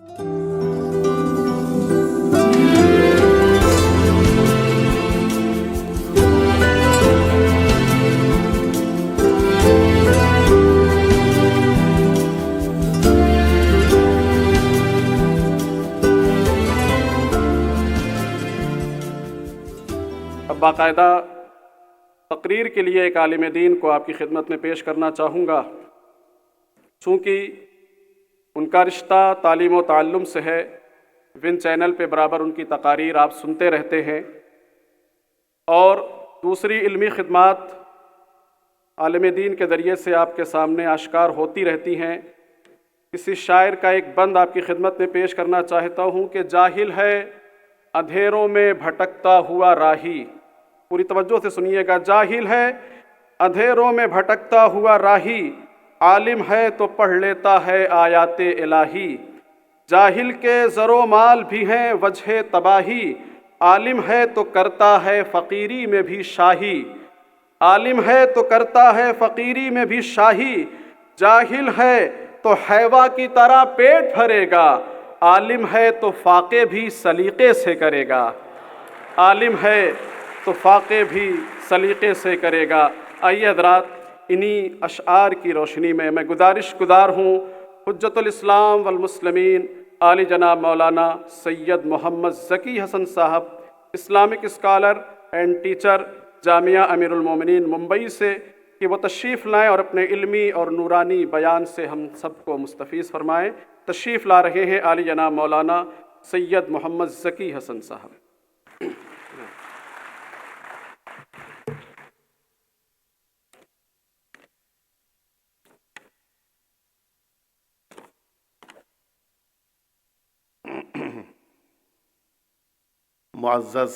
اب باقاعدہ تقریر کے لیے ایک عالم دین کو آپ کی خدمت میں پیش کرنا چاہوں گا، چونکہ ان کا رشتہ تعلیم و تعلم سے ہے۔ ون چینل پہ برابر ان کی تقاریر آپ سنتے رہتے ہیں، اور دوسری علمی خدمات عالم دین کے ذریعے سے آپ کے سامنے آشکار ہوتی رہتی ہیں۔ کسی شاعر کا ایک بند آپ کی خدمت میں پیش کرنا چاہتا ہوں کہ جاہل ہے اندھیروں میں بھٹکتا ہوا راہی۔ پوری توجہ سے سنیے گا۔ جاہل ہے اندھیروں میں بھٹکتا ہوا راہی، عالم ہے تو پڑھ لیتا ہے آیات الہی۔ جاہل کے زر و مال بھی ہیں وجہ تباہی، عالم ہے تو کرتا ہے فقیری میں بھی شاہی۔ عالم ہے تو کرتا ہے فقیری میں بھی شاہی، جاہل ہے تو حیوا کی طرح پیٹ بھرے گا، عالم ہے تو فاقے بھی سلیقے سے کرے گا۔ عالم ہے تو فاقے بھی سلیقے سے کرے گا۔ آئیے حضرات، انہی اشعار کی روشنی میں گزارش گزار ہوں حجت الاسلام والمسلمین عالی جناب مولانا سید محمد ذکی حسن صاحب، اسلامک اسکالر اینڈ ٹیچر، جامعہ امیر المومنین ممبئی سے، کہ وہ تشریف لائیں اور اپنے علمی اور نورانی بیان سے ہم سب کو مستفیض فرمائیں۔ تشریف لا رہے ہیں عالی جناب مولانا سید محمد ذکی حسن صاحب۔ معزز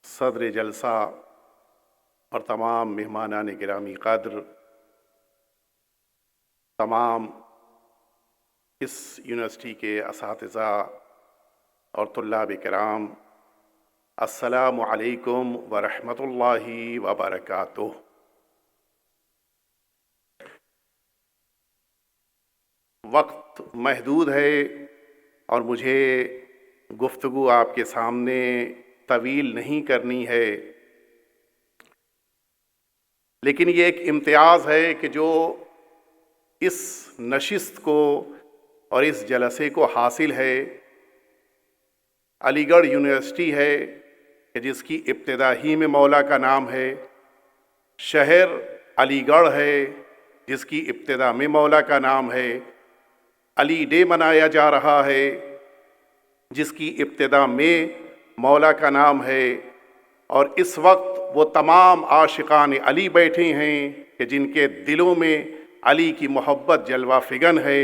صدر جلسہ اور تمام مہمانان گرامی قدر، تمام اس یونیورسٹی کے اساتذہ اور طلاب کرام، السلام علیکم ورحمۃ اللہ وبرکاتہ۔ وقت محدود ہے اور مجھے گفتگو آپ کے سامنے طویل نہیں کرنی ہے، لیکن یہ ایک امتیاز ہے کہ جو اس نشست کو اور اس جلسے کو حاصل ہے، علی گڑھ یونیورسٹی ہے کہ جس کی ابتدا ہی میں مولا کا نام ہے، شہر علی گڑھ ہے جس کی ابتدا میں مولا کا نام ہے، علی ڈے منایا جا رہا ہے جس کی ابتدا میں مولا کا نام ہے، اور اس وقت وہ تمام عاشقان علی بیٹھے ہیں کہ جن کے دلوں میں علی کی محبت جلوہ فگن ہے۔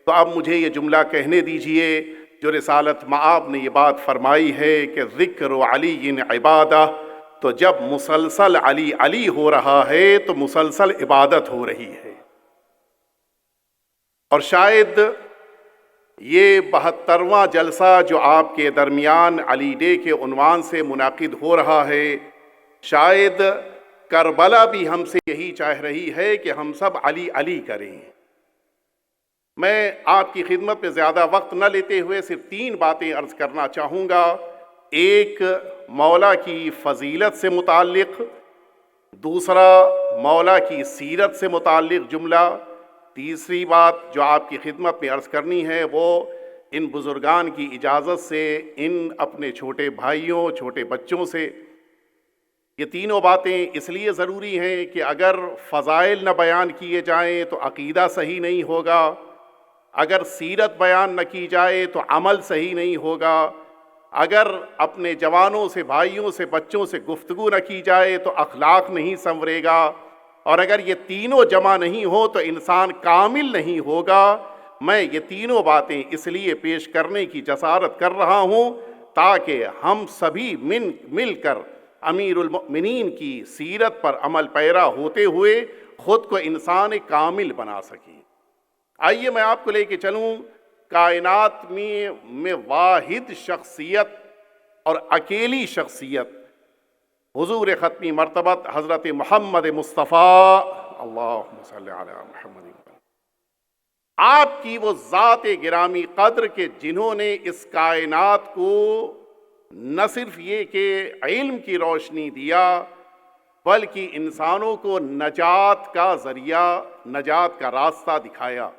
تو اب مجھے یہ جملہ کہنے دیجئے جو رسالت مآب نے یہ بات فرمائی ہے کہ ذکر علی عبادہ، تو جب مسلسل علی علی ہو رہا ہے تو مسلسل عبادت ہو رہی ہے، اور شاید یہ 72واں جلسہ جو آپ کے درمیان علی ڈے کے عنوان سے منعقد ہو رہا ہے، شاید کربلا بھی ہم سے یہی چاہ رہی ہے کہ ہم سب علی علی کریں۔ میں آپ کی خدمت میں زیادہ وقت نہ لیتے ہوئے صرف 3 باتیں عرض کرنا چاہوں گا۔ ایک مولا کی فضیلت سے متعلق، دوسرا مولا کی سیرت سے متعلق جملہ، تیسری بات جو آپ کی خدمت میں عرض کرنی ہے وہ ان بزرگان کی اجازت سے، ان اپنے چھوٹے بھائیوں چھوٹے بچوں سے۔ یہ تینوں باتیں اس لیے ضروری ہیں کہ اگر فضائل نہ بیان کیے جائیں تو عقیدہ صحیح نہیں ہوگا، اگر سیرت بیان نہ کی جائے تو عمل صحیح نہیں ہوگا، اگر اپنے جوانوں سے، بھائیوں سے، بچوں سے گفتگو نہ کی جائے تو اخلاق نہیں سنورے گا، اور اگر یہ تینوں جمع نہیں ہو تو انسان کامل نہیں ہوگا۔ میں یہ تینوں باتیں اس لیے پیش کرنے کی جسارت کر رہا ہوں تاکہ ہم سبھی مل کر امیر المؤمنین کی سیرت پر عمل پیرا ہوتے ہوئے خود کو انسان کامل بنا سکیں۔ آئیے میں آپ کو لے کے چلوں کائنات میں واحد شخصیت اور اکیلی شخصیت حضور ختمی مرتبت حضرت محمد مصطفیٰ، اللہم صلی علی محمد، آپ کی وہ ذات گرامی قدر کہ جنہوں نے اس کائنات کو نہ صرف یہ کہ علم کی روشنی دیا بلکہ انسانوں کو نجات کا ذریعہ، نجات کا راستہ دکھایا۔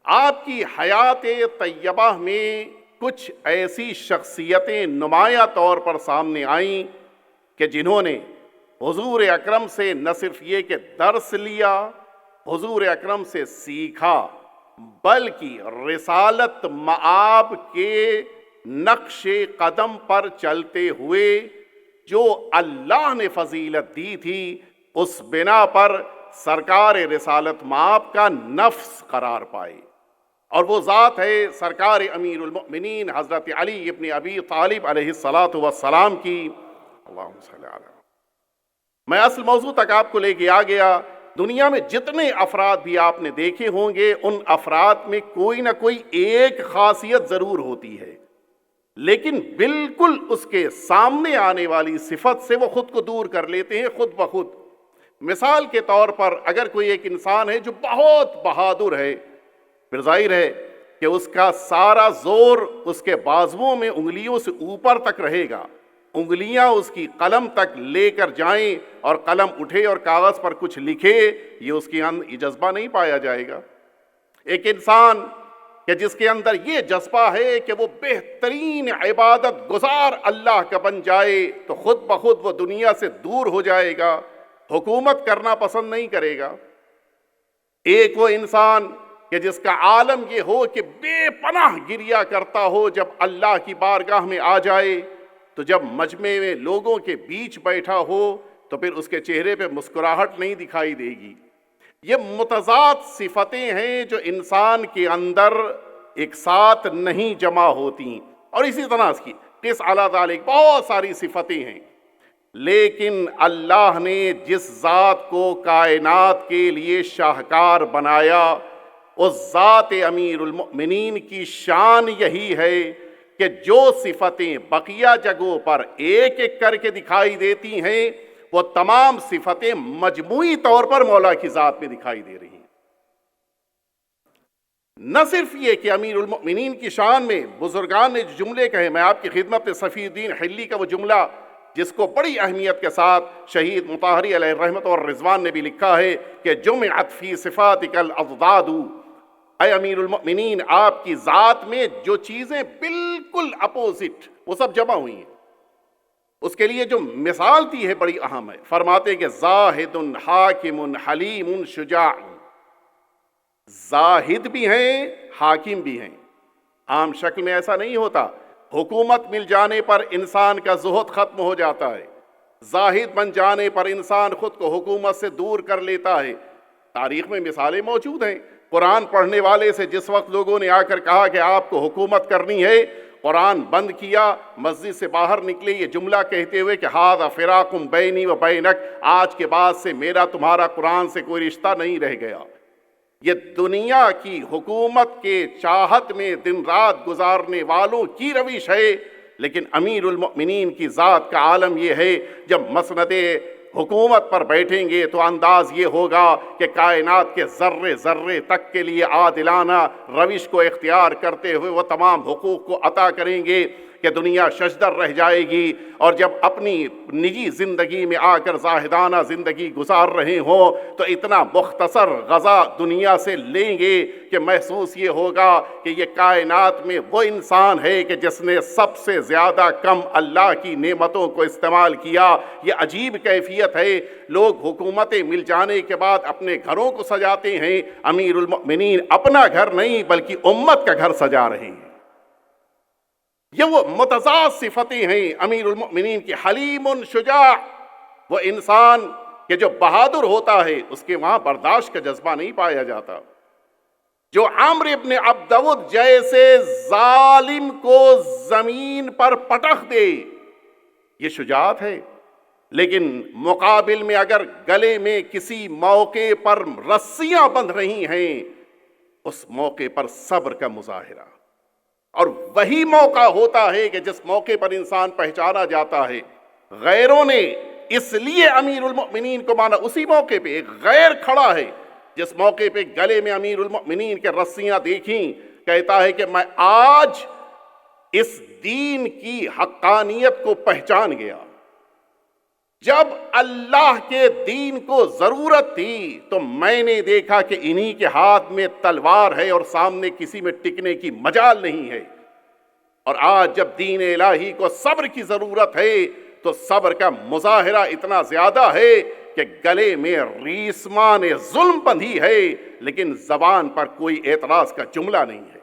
آپ کی حیات طیبہ میں کچھ ایسی شخصیتیں نمایاں طور پر سامنے آئیں کہ جنہوں نے حضور اکرم سے نہ صرف یہ کہ درس لیا، حضور اکرم سے سیکھا، بلکہ رسالت مآب کے نقش قدم پر چلتے ہوئے جو اللہ نے فضیلت دی تھی اس بنا پر سرکار رسالت مآب کا نفس قرار پائے، اور وہ ذات ہے سرکار امیر المؤمنین حضرت علی ابن ابی طالب علیہ السلام کی۔ اللہم صلی اللہ علیہ۔ میں اصل موضوع تک آپ کو لے کے آ گیا۔ دنیا میں جتنے افراد بھی آپ نے دیکھے ہوں گے ان افراد میں کوئی نہ کوئی ایک خاصیت ضرور ہوتی ہے، لیکن بالکل اس کے سامنے آنے والی صفت سے وہ خود کو دور کر لیتے ہیں خود بخود۔ مثال کے طور پر اگر کوئی ایک انسان ہے جو بہت بہادر ہے، پھر ظاہر ہے کہ اس کا سارا زور اس کے بازوؤں میں انگلیوں سے اوپر تک رہے گا، انگلیاں اس کی قلم تک لے کر جائیں اور قلم اٹھے اور کاغذ پر کچھ لکھے، یہ اس کے اندر یہ جذبہ نہیں پایا جائے گا۔ ایک انسان کہ جس کے اندر یہ جذبہ ہے کہ وہ بہترین عبادت گزار اللہ کا بن جائے تو خود بخود وہ دنیا سے دور ہو جائے گا، حکومت کرنا پسند نہیں کرے گا۔ ایک وہ انسان کہ جس کا عالم یہ ہو کہ بے پناہ گریا کرتا ہو، جب اللہ کی بارگاہ میں آ جائے تو جب مجمع میں لوگوں کے بیچ بیٹھا ہو تو پھر اس کے چہرے پہ مسکراہٹ نہیں دکھائی دے گی۔ یہ متضاد صفتیں ہیں جو انسان کے اندر ایک ساتھ نہیں جمع ہوتی، اور اسی طرح کی قس علی ذالک بہت ساری صفتیں ہیں، لیکن اللہ نے جس ذات کو کائنات کے لیے شاہکار بنایا اس ذات امیر المؤمنین کی شان یہی ہے کہ جو صفتیں بقیہ جگہوں پر ایک ایک کر کے دکھائی دیتی ہیں وہ تمام صفتیں مجموعی طور پر مولا کی ذات میں دکھائی دے رہی ہیں۔ نہ صرف یہ کہ امیر المؤمنین کی شان میں بزرگان نے جو جملے کہے، میں آپ کی خدمت میں صفی الدین حلی کا وہ جملہ جس کو بڑی اہمیت کے ساتھ شہید مطہری علیہ الرحمت اور رضوان نے بھی لکھا ہے کہ جمعت فی صفاتک الاضداد، اے امیر المؤمنین آپ کی ذات میں جو چیزیں بالکل اپوزٹ وہ سب جمع ہوئی ہیں۔ اس کے لیے جو مثال دی ہے بڑی اہم ہے، فرماتے کہ زاہد حاکم حلیم شجاع، زاہد بھی ہیں حاکم بھی ہیں۔ عام شکل میں ایسا نہیں ہوتا، حکومت مل جانے پر انسان کا زہد ختم ہو جاتا ہے، زاہد بن جانے پر انسان خود کو حکومت سے دور کر لیتا ہے۔ تاریخ میں مثالیں موجود ہیں۔ قرآن پڑھنے والے سے جس وقت لوگوں نے آ کر کہا کہ آپ کو حکومت کرنی ہے، قرآن بند کیا، مسجد سے باہر نکلے یہ جملہ کہتے ہوئے کہ ھذا فراق بینی و بینک، آج کے بعد سے میرا تمہارا قرآن سے کوئی رشتہ نہیں رہ گیا۔ یہ دنیا کی حکومت کے چاہت میں دن رات گزارنے والوں کی روش ہے، لیکن امیر المؤمنین کی ذات کا عالم یہ ہے جب مسند حکومت پر بیٹھیں گے تو انداز یہ ہوگا کہ کائنات کے ذرے ذرے تک کے لیے عادلانہ روش کو اختیار کرتے ہوئے وہ تمام حقوق کو عطا کریں گے کہ دنیا ششدر رہ جائے گی، اور جب اپنی نجی زندگی میں آ کر زاہدانہ زندگی گزار رہے ہوں تو اتنا مختصر غذا دنیا سے لیں گے کہ محسوس یہ ہوگا کہ یہ کائنات میں وہ انسان ہے کہ جس نے سب سے زیادہ کم اللہ کی نعمتوں کو استعمال کیا۔ یہ عجیب کیفیت ہے۔ لوگ حکومتیں مل جانے کے بعد اپنے گھروں کو سجاتے ہیں، امیر المؤمنین اپنا گھر نہیں بلکہ امت کا گھر سجا رہے ہیں۔ یہ وہ متضاد صفتیں ہیں امیر المؤمنین کی۔ حلیم شجاع، وہ انسان کہ جو بہادر ہوتا ہے اس کے وہاں برداشت کا جذبہ نہیں پایا جاتا، جو عمرو ابن عبدود جیسے ظالم کو زمین پر پٹخ دے، یہ شجاعت ہے۔ لیکن مقابل میں اگر گلے میں کسی موقع پر رسیاں بندھ رہی ہیں، اس موقع پر صبر کا مظاہرہ، اور وہی موقع ہوتا ہے کہ جس موقع پر انسان پہچانا جاتا ہے۔ غیروں نے اس لیے امیر المؤمنین کو مانا، اسی موقع پہ ایک غیر کھڑا ہے جس موقع پہ گلے میں امیر المؤمنین کے رسیاں دیکھیں، کہتا ہے کہ میں آج اس دین کی حقانیت کو پہچان گیا۔ جب اللہ کے دین کو ضرورت تھی تو میں نے دیکھا کہ انہی کے ہاتھ میں تلوار ہے اور سامنے کسی میں ٹکنے کی مجال نہیں ہے، اور آج جب دین الہی کو صبر کی ضرورت ہے تو صبر کا مظاہرہ اتنا زیادہ ہے کہ گلے میں ریسمان ظلم بندھی ہے لیکن زبان پر کوئی اعتراض کا جملہ نہیں ہے۔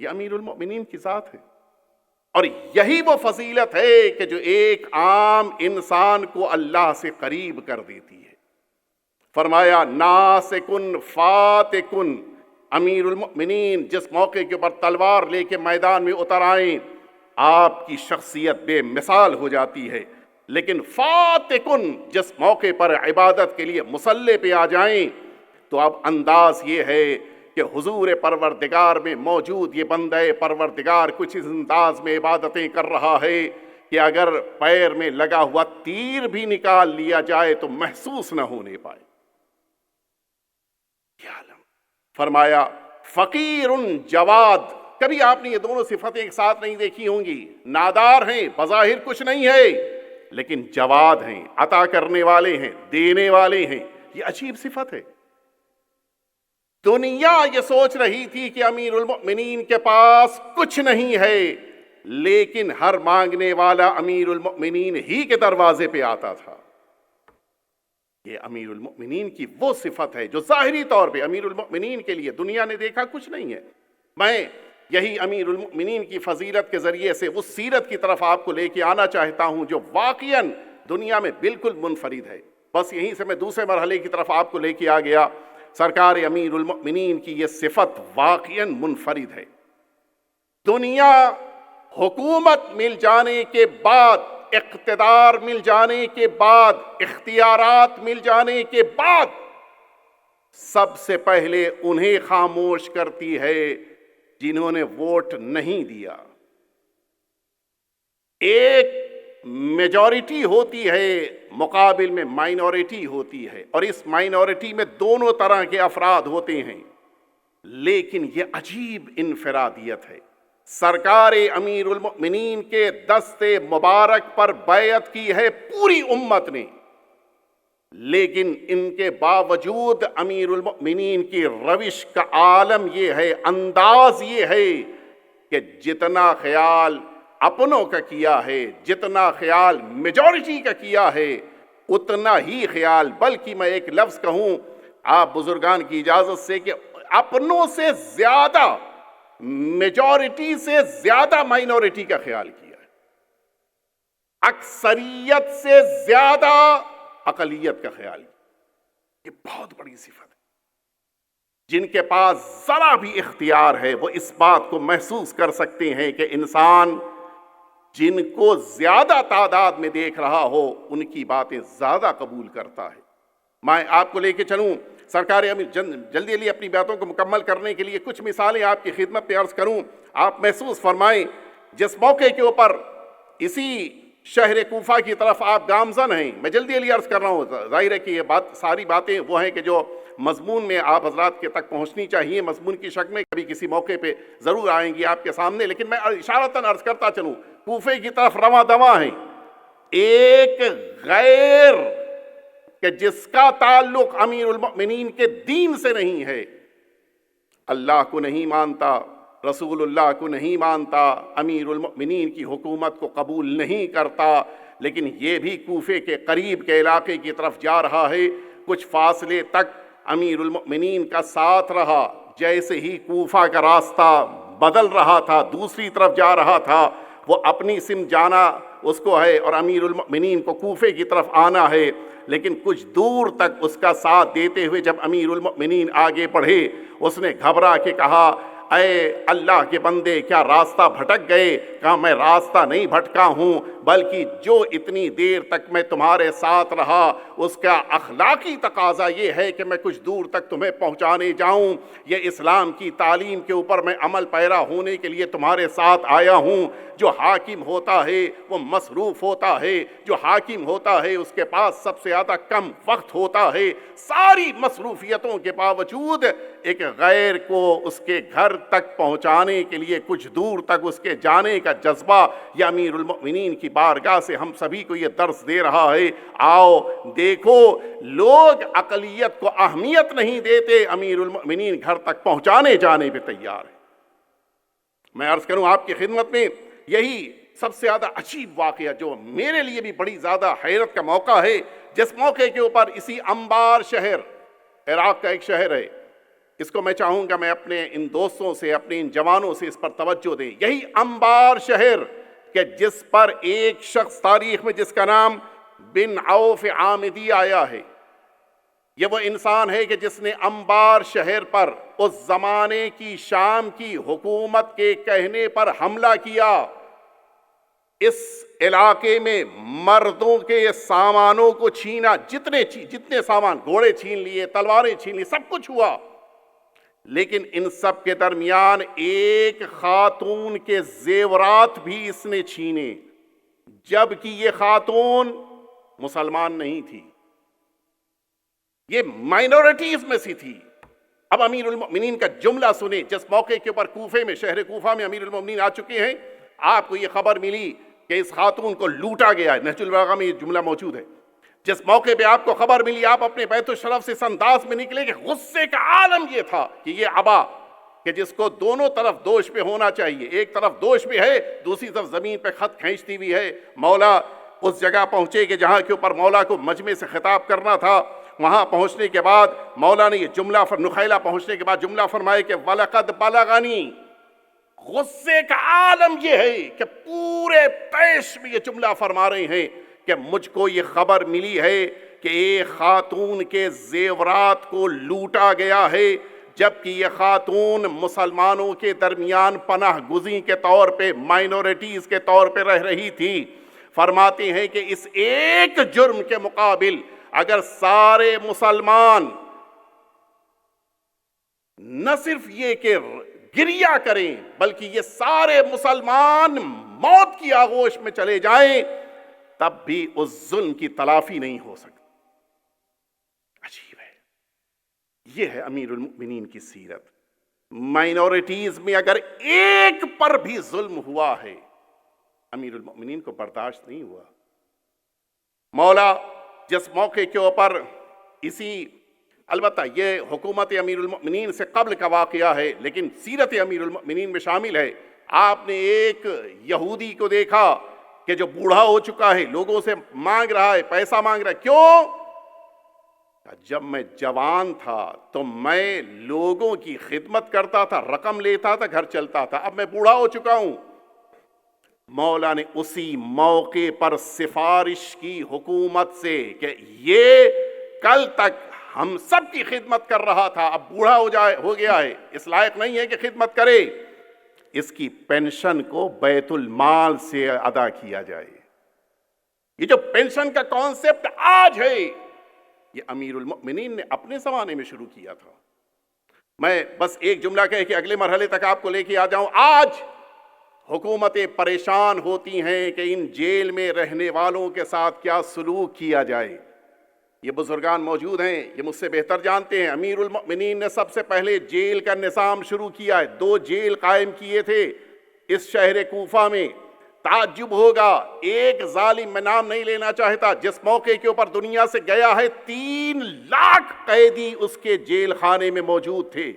یہ امیر المؤمنین کی ذات ہے، اور یہی وہ فضیلت ہے کہ جو ایک عام انسان کو اللہ سے قریب کر دیتی ہے۔ فرمایا ناسکن فاتکن، امیر المؤمنین جس موقع کے اوپر تلوار لے کے میدان میں اتر آئیں آپ کی شخصیت بے مثال ہو جاتی ہے، لیکن فاتکن جس موقع پر عبادت کے لیے مصلی پہ آ جائیں تو اب انداز یہ ہے کہ حضور پروردگار میں موجود یہ بندہ پروردگار کچھ اس انداز میں عبادتیں کر رہا ہے کہ اگر پیر میں لگا ہوا تیر بھی نکال لیا جائے تو محسوس نہ ہونے پائے۔ کیا عالم! فرمایا فقیر جواد، کبھی آپ نے یہ دونوں صفتیں ایک ساتھ نہیں دیکھی ہوں گی۔ نادار ہیں، بظاہر کچھ نہیں ہے، لیکن جواد ہیں، عطا کرنے والے ہیں، دینے والے ہیں۔ یہ عجیب صفت ہے۔ دنیا یہ سوچ رہی تھی کہ امیر المؤمنین کے پاس کچھ نہیں ہے، لیکن ہر مانگنے والا امیر المؤمنین ہی کے دروازے پہ آتا تھا۔ یہ امیر المؤمنین کی وہ صفت ہے جو ظاہری طور پہ امیر المؤمنین کے لیے دنیا نے دیکھا کچھ نہیں ہے۔ میں یہی امیر المؤمنین کی فضیلت کے ذریعے سے اس سیرت کی طرف آپ کو لے کے آنا چاہتا ہوں جو واقعاً دنیا میں بالکل منفرد ہے۔ بس یہیں سے میں دوسرے مرحلے کی طرف آپ کو لے کے آ گیا۔ سرکار امیر المؤمنین کی یہ صفت واقعاً منفرد ہے۔ دنیا حکومت مل جانے کے بعد، اقتدار مل جانے کے بعد، اختیارات مل جانے کے بعد سب سے پہلے انہیں خاموش کرتی ہے جنہوں نے ووٹ نہیں دیا۔ ایک میجورٹی ہوتی ہے، مقابل میں مائنورٹی ہوتی ہے، اور اس مائنورٹی میں دونوں طرح کے افراد ہوتے ہیں، لیکن یہ عجیب انفرادیت ہے۔ سرکار امیر المؤمنین کے دست مبارک پر بیعت کی ہے پوری امت نے، لیکن ان کے باوجود امیر المؤمنین کی روش کا عالم یہ ہے، انداز یہ ہے کہ جتنا خیال اپنوں کا کیا ہے، جتنا خیال میجورٹی کا کیا ہے، اتنا ہی خیال، بلکہ میں ایک لفظ کہوں آپ بزرگان کی اجازت سے کہ اپنوں سے زیادہ، میجورٹی سے زیادہ مائنورٹی کا خیال کیا ہے، اکثریت سے زیادہ اقلیت کا خیال کیا۔ یہ بہت بڑی صفت ہے۔ جن کے پاس ذرا بھی اختیار ہے وہ اس بات کو محسوس کر سکتے ہیں کہ انسان جن کو زیادہ تعداد میں دیکھ رہا ہو ان کی باتیں زیادہ قبول کرتا ہے۔ میں آپ کو لے کے چلوں سرکار امیر، جلدی جلدی اپنی باتوں کو مکمل کرنے کے لیے کچھ مثالیں آپ کی خدمت پہ عرض کروں، آپ محسوس فرمائیں۔ جس موقع کے اوپر اسی شہر کوفہ کی طرف آپ گامزن ہیں، میں جلدی جلدی عرض کر رہا ہوں، ظاہر ہے کہ یہ ساری باتیں وہ ہیں کہ جو مضمون میں آپ حضرات کے تک پہنچنی چاہیے، مضمون کی شکل میں کبھی کسی موقع پہ ضرور آئیں گی آپ کے سامنے، لیکن میں اشارتاً عرض کرتا چلوں، کوفے کی طرف رواں دواں ہیں۔ ایک غیر کہ جس کا تعلق امیر المؤمنین کے دین سے نہیں ہے، اللہ کو نہیں مانتا، رسول اللہ کو نہیں مانتا، امیر المؤمنین کی حکومت کو قبول نہیں کرتا، لیکن یہ بھی کوفے کے قریب کے علاقے کی طرف جا رہا ہے۔ کچھ فاصلے تک امیر المؤمنین کا ساتھ رہا، جیسے ہی کوفہ کا راستہ بدل رہا تھا، دوسری طرف جا رہا تھا، وہ اپنی سمت جانا اس کو ہے اور امیر المؤمنین کو کوفے کی طرف آنا ہے، لیکن کچھ دور تک اس کا ساتھ دیتے ہوئے جب امیر المؤمنین آگے بڑھے، اس نے گھبرا کے کہا اے اللہ کے بندے کیا راستہ بھٹک گئے؟ کہا میں راستہ نہیں بھٹکا ہوں، بلکہ جو اتنی دیر تک میں تمہارے ساتھ رہا اس کا اخلاقی تقاضا یہ ہے کہ میں کچھ دور تک تمہیں پہنچانے جاؤں، یہ اسلام کی تعلیم کے اوپر میں عمل پیرا ہونے کے لیے تمہارے ساتھ آیا ہوں، جو حاکم ہوتا ہے وہ مصروف ہوتا ہے، جو حاکم ہوتا ہے اس کے پاس سب سے زیادہ کم وقت ہوتا ہے، ساری مصروفیتوں کے باوجود ایک غیر کو اس کے گھر تک پہنچانے کے لیے کچھ دور تک اس کے جانے کا جذبہ یہ امیر المؤمنین کی بارگاہ سے ہم سبھی کو یہ درس دے رہا ہے۔ آؤ دیکھو، لوگ اقلیت کو اہمیت نہیں دیتے، امیر المؤمنین گھر تک پہنچانے جانے پہ تیار ہے۔ میں عرض کروں آپ کی خدمت میں، یہی سب سے زیادہ عجیب واقعہ جو میرے لیے بھی بڑی زیادہ حیرت کا موقع ہے، جس موقع کے اوپر اسی انبار شہر، عراق کا ایک شہر ہے، اس کو میں چاہوں گا میں اپنے ان دوستوں سے، اپنے ان جوانوں سے اس پر توجہ دیں۔ یہی انبار شہر کہ جس پر ایک شخص تاریخ میں جس کا نام بن عوف عامدی آیا ہے، یہ وہ انسان ہے کہ جس نے انبار شہر پر اس زمانے کی شام کی حکومت کے کہنے پر حملہ کیا۔ اس علاقے میں مردوں کے سامانوں کو چھینا، جتنے سامان، گھوڑے چھین لیے، تلواریں چھین لی، سب کچھ ہوا، لیکن ان سب کے درمیان ایک خاتون کے زیورات بھی اس نے چھینے، جبکہ یہ خاتون مسلمان نہیں تھی، یہ مائنورٹیز میں سے تھی۔ اب امیر المؤمنین کا جملہ سنیں، جس موقع کے اوپر کوفے میں، شہر کوفہ میں امیر المؤمنین آ چکے ہیں، آپ کو یہ خبر ملی کہ اس خاتون کو لوٹا گیا ہے۔ نہج البلاغہ میں یہ جملہ موجود ہے۔ جس موقع پہ آپ کو خبر ملی، آپ اپنے بیت الشرف سے اس انداز میں نکلے کہ غصے کا عالم یہ تھا کہ یہ ابا کہ جس کو دونوں طرف دوش پہ ہونا چاہیے، ایک طرف دوش پہ ہے، دوسری طرف زمین پہ خط کھینچتی ہوئی ہے۔ مولا اس جگہ پہنچے کہ جہاں کے اوپر مولا کو مجمع سے خطاب کرنا تھا۔ وہاں پہنچنے کے بعد مولا نے یہ جملہ نخیلہ پہنچنے کے بعد جملہ فرمائے کہ وَلَقَدْ بَلَغَنِي، غصے کا عالم یہ ہے کہ پورے طیش میں یہ جملہ فرما رہے ہیں کہ مجھ کو یہ خبر ملی ہے کہ ایک خاتون کے زیورات کو لوٹا گیا ہے، جبکہ یہ خاتون مسلمانوں کے درمیان پناہ گزین کے طور پہ، مائنورٹیز کے طور پہ رہ رہی تھی۔ فرماتے ہیں کہ اس ایک جرم کے مقابل اگر سارے مسلمان نہ صرف یہ کہ گریہ کریں، بلکہ یہ سارے مسلمان موت کی آغوش میں چلے جائیں، تب بھی اس ظلم کی تلافی نہیں ہو سکتی۔ عجیب ہے، یہ ہے امیر المؤمنین کی سیرت۔ مائنورٹیز میں اگر ایک پر بھی ظلم ہوا ہے، امیر المؤمنین کو برداشت نہیں ہوا۔ مولا جس موقع کے اوپر البتہ یہ حکومت امیر المؤمنین سے قبل کا واقعہ ہے، لیکن سیرت امیر المؤمنین میں شامل ہے۔ آپ نے ایک یہودی کو دیکھا کہ جو بوڑھا ہو چکا ہے، لوگوں سے مانگ رہا ہے، پیسہ مانگ رہا ہے۔ کیوں؟ جب میں جوان تھا تو میں لوگوں کی خدمت کرتا تھا، رقم لیتا تھا، گھر چلتا تھا، اب میں بوڑھا ہو چکا ہوں۔ مولا نے اسی موقع پر سفارش کی حکومت سے کہ یہ کل تک ہم سب کی خدمت کر رہا تھا، اب بوڑھا ہو گیا ہے، اس لائق نہیں ہے کہ خدمت کرے، اس کی پینشن کو بیت المال سے ادا کیا جائے۔ یہ جو پینشن کا کانسیپٹ آج ہے، یہ امیر المؤمنین نے اپنے زمانے میں شروع کیا تھا۔ میں بس ایک جملہ کہہ کے اگلے مرحلے تک آپ کو لے کے آ جاؤں۔ آج حکومتیں پریشان ہوتی ہیں کہ ان جیل میں رہنے والوں کے ساتھ کیا سلوک کیا جائے۔ یہ بزرگان موجود ہیں، یہ مجھ سے بہتر جانتے ہیں۔ امیر المؤمنین نے سب سے پہلے جیل کا نظام شروع کیا ہے، 2 جیل قائم کیے تھے اس شہر کوفہ میں۔ تعجب ہوگا، ایک ظالم، میں نام نہیں لینا چاہتا، جس موقع کے اوپر دنیا سے گیا ہے، 3 لاکھ قیدی اس کے جیل خانے میں موجود تھے۔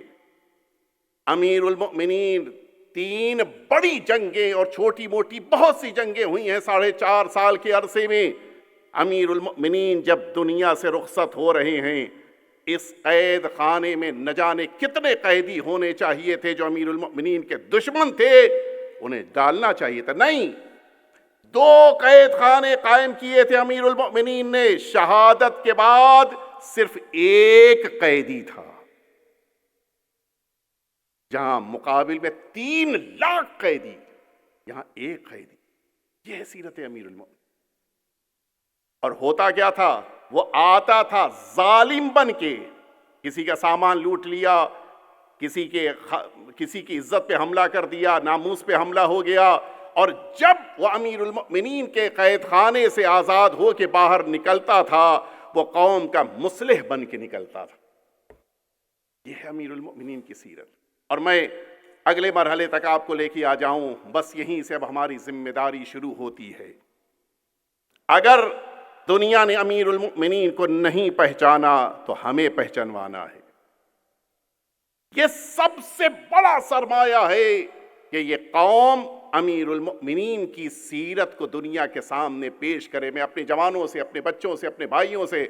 امیر المؤمنین 3 بڑی جنگیں اور چھوٹی موٹی بہت سی جنگیں ہوئی ہیں 4.5 سال کے عرصے میں۔ امیر المؤمنین جب دنیا سے رخصت ہو رہے ہیں، اس قید خانے میں نہ جانے کتنے قیدی ہونے چاہیے تھے جو امیر المؤمنین کے دشمن تھے، انہیں ڈالنا چاہیے تھا، نہیں۔ 2 قید خانے قائم کیے تھے امیر المؤمنین نے۔ شہادت کے بعد صرف 1 قیدی تھا، جہاں مقابل میں 3 لاکھ قیدی، یہاں 1 قیدی۔ یہ ہے سیرت امیر المؤمنین۔ اور ہوتا کیا تھا؟ وہ آتا تھا ظالم بن کے، کسی کا سامان لوٹ لیا، کسی کی عزت پہ حملہ کر دیا، ناموس پہ حملہ ہو گیا، اور جب وہ امیر المؤمنین کے قید خانے سے آزاد ہو کے باہر نکلتا تھا وہ قوم کا مصلح بن کے نکلتا تھا. یہ ہے امیر المؤمنین کی سیرت. اور میں اگلے مرحلے تک آپ کو لے کے آ جاؤں، بس یہیں سے اب ہماری ذمہ داری شروع ہوتی ہے. اگر دنیا نے امیر المؤمنین کو نہیں پہچانا تو ہمیں پہچانوانا ہے. یہ سب سے بڑا سرمایہ ہے کہ یہ قوم امیر المؤمنین کی سیرت کو دنیا کے سامنے پیش کرے. میں اپنے جوانوں سے، اپنے بچوں سے، اپنے بھائیوں سے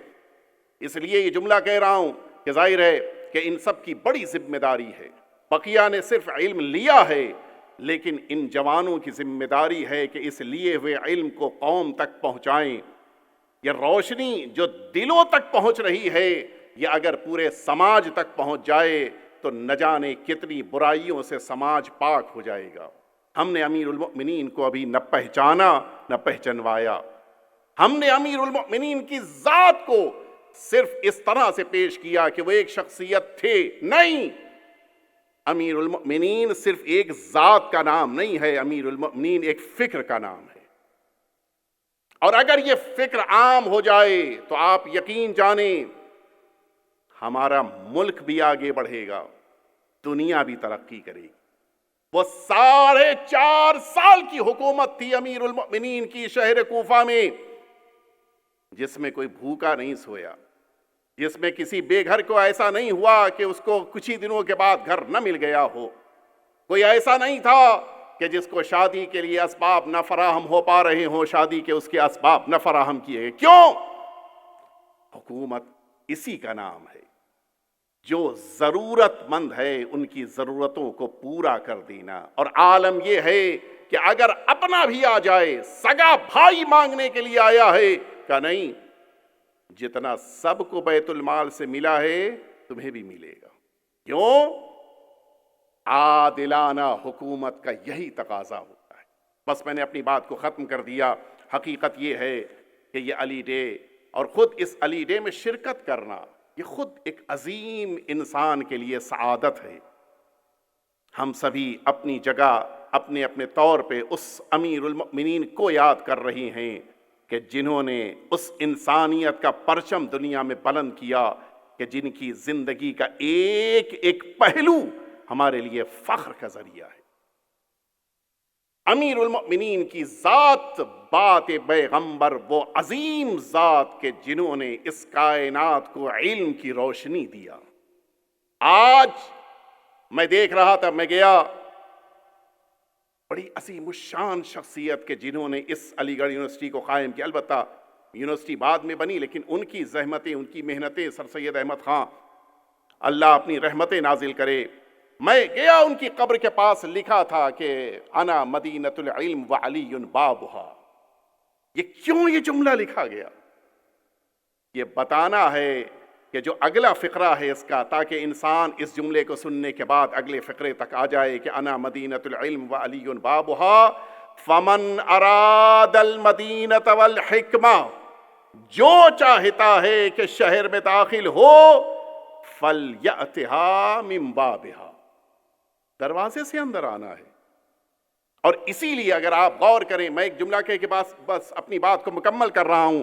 اس لیے یہ جملہ کہہ رہا ہوں کہ ظاہر ہے کہ ان سب کی بڑی ذمہ داری ہے. بقیہ نے صرف علم لیا ہے، لیکن ان جوانوں کی ذمہ داری ہے کہ اس لیے ہوئے علم کو قوم تک پہنچائیں. یہ روشنی جو دلوں تک پہنچ رہی ہے، یہ اگر پورے سماج تک پہنچ جائے تو نہ جانے کتنی برائیوں سے سماج پاک ہو جائے گا. ہم نے امیر المؤمنین کو ابھی نہ پہچانا نہ پہچنوایا. ہم نے امیر المؤمنین کی ذات کو صرف اس طرح سے پیش کیا کہ وہ ایک شخصیت تھے. نہیں، امیر المؤمنین صرف ایک ذات کا نام نہیں ہے، امیر المؤمنین ایک فکر کا نام ہے. اور اگر یہ فکر عام ہو جائے تو آپ یقین جانیں ہمارا ملک بھی آگے بڑھے گا، دنیا بھی ترقی کرے گی. وہ 4.5 سال کی حکومت تھی امیر المؤمنین کی شہر کوفہ میں، جس میں کوئی بھوکا نہیں سویا، جس میں کسی بے گھر کو ایسا نہیں ہوا کہ اس کو کچھ ہی دنوں کے بعد گھر نہ مل گیا ہو. کوئی ایسا نہیں تھا کہ جس کو شادی کے لیے اسباب نہ فراہم ہو پا رہے ہوں، شادی کے اس کے اسباب نہ فراہم کیے گئے. کیوں؟ حکومت اسی کا نام ہے جو ضرورت مند ہے ان کی ضرورتوں کو پورا کر دینا. اور عالم یہ ہے کہ اگر اپنا بھی آ جائے، سگا بھائی مانگنے کے لیے آیا ہے، کہ نہیں، جتنا سب کو بیت المال سے ملا ہے تمہیں بھی ملے گا. کیوں؟ عادلانہ حکومت کا یہی تقاضا ہوتا ہے. بس میں نے اپنی بات کو ختم کر دیا. حقیقت یہ ہے کہ یہ علی ڈے اور خود اس علی ڈے میں شرکت کرنا یہ خود ایک عظیم انسان کے لیے سعادت ہے. ہم سبھی اپنی جگہ اپنے اپنے طور پہ اس امیر المؤمنین کو یاد کر رہے ہیں کہ جنہوں نے اس انسانیت کا پرچم دنیا میں بلند کیا، کہ جن کی زندگی کا ایک ایک پہلو ہمارے لیے فخر کا ذریعہ ہے. امیر المؤمنین کی ذات بات پیغمبر، وہ عظیم ذات کہ جنہوں نے اس کائنات کو علم کی روشنی دیا. آج میں دیکھ رہا تھا، میں گیا، بڑی عظیم الشان شخصیت کہ جنہوں نے اس علی گڑھ یونیورسٹی کو قائم کیا. البتہ یونیورسٹی بعد میں بنی، لیکن ان کی زحمتیں، ان کی محنتیں، سر سید احمد خان اللہ اپنی رحمتیں نازل کرے. میں گیا ان کی قبر کے پاس، لکھا تھا کہ انا مدینۃ العلم وعلی بابھا. یہ کیوں یہ جملہ لکھا گیا؟ یہ بتانا ہے کہ جو اگلا فقرہ ہے اس کا، تاکہ انسان اس جملے کو سننے کے بعد اگلے فقرے تک آ جائے کہ انا مدینۃ العلم وعلی بابھا فمن اراد المدینۃ والحکمہ، جو چاہتا ہے کہ شہر میں داخل ہو فلیأتھا من بابھا، دروازے سے اندر آنا ہے. اور اسی لیے اگر آپ غور کریں، میں ایک جملہ کہہ کے بس اپنی بات کو مکمل کر رہا ہوں.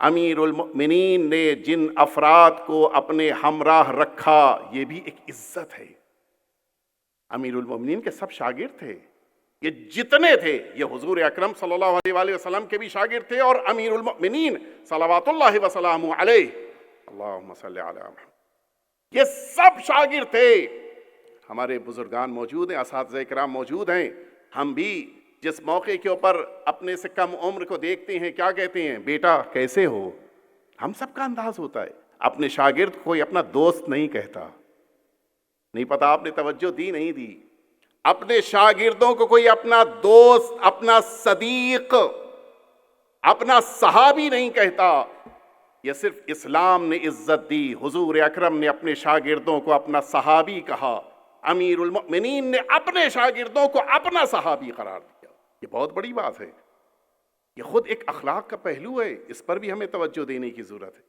امیر المؤمنین نے جن افراد کو اپنے ہمراہ رکھا یہ بھی ایک عزت ہے. امیر المؤمنین کے سب شاگرد تھے، یہ جتنے تھے یہ حضور اکرم صلی اللہ علیہ وآلہ وسلم کے بھی شاگرد تھے، اور امیر المؤمنین صلوات اللہ وسلامہ علیہ اللہم صلی علی محمد، یہ سب شاگرد تھے. ہمارے بزرگان موجود ہیں، اساتذہ کرام موجود ہیں. ہم بھی جس موقع کے اوپر اپنے سے کم عمر کو دیکھتے ہیں کیا کہتے ہیں؟ بیٹا کیسے ہو؟ ہم سب کا انداز ہوتا ہے. اپنے شاگرد کو کوئی اپنا دوست نہیں کہتا. نہیں پتا آپ نے توجہ دی نہیں دی؟ اپنے شاگردوں کو کوئی اپنا دوست، اپنا صدیق، اپنا صحابی نہیں کہتا. یہ صرف اسلام نے عزت دی. حضور اکرم نے اپنے شاگردوں کو اپنا صحابی کہا، امیر المؤمنین نے اپنے شاگردوں کو اپنا صحابی قرار دیا. یہ بہت بڑی بات ہے. یہ خود ایک اخلاق کا پہلو ہے، اس پر بھی ہمیں توجہ دینے کی ضرورت ہے.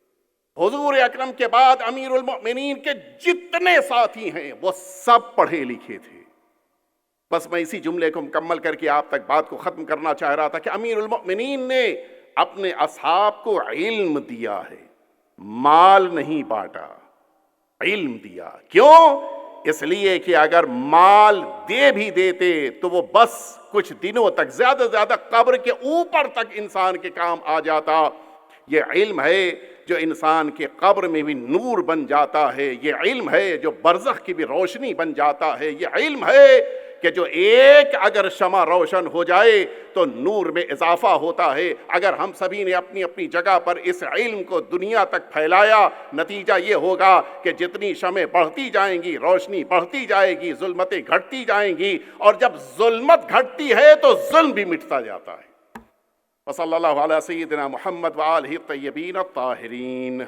حضور اکرم کے بعد امیر المؤمنین کے جتنے ساتھی ہیں وہ سب پڑھے لکھے تھے. بس میں اسی جملے کو مکمل کر کے آپ تک بات کو ختم کرنا چاہ رہا تھا کہ امیر المؤمنین نے اپنے اصحاب کو علم دیا ہے، مال نہیں بانٹا، علم دیا۔ کیوں؟ اس لیے کہ اگر مال دے بھی دیتے تو وہ بس کچھ دنوں تک، زیادہ سے زیادہ قبر کے اوپر تک انسان کے کام آ جاتا۔ یہ علم ہے جو انسان کے قبر میں بھی نور بن جاتا ہے، یہ علم ہے جو برزخ کی بھی روشنی بن جاتا ہے، یہ علم ہے کہ جو ایک اگر شمع روشن ہو جائے تو نور میں اضافہ ہوتا ہے۔ اگر ہم سبھی نے اپنی اپنی جگہ پر اس علم کو دنیا تک پھیلایا، نتیجہ یہ ہوگا کہ جتنی شمعیں بڑھتی جائیں گی روشنی بڑھتی جائے گی، ظلمتیں گھٹتی جائیں گی، اور جب ظلمت گھٹتی ہے تو ظلم بھی مٹتا جاتا ہے۔ وصلی اللہ علی سیدنا محمد وآلہ الطیبین الطاہرین۔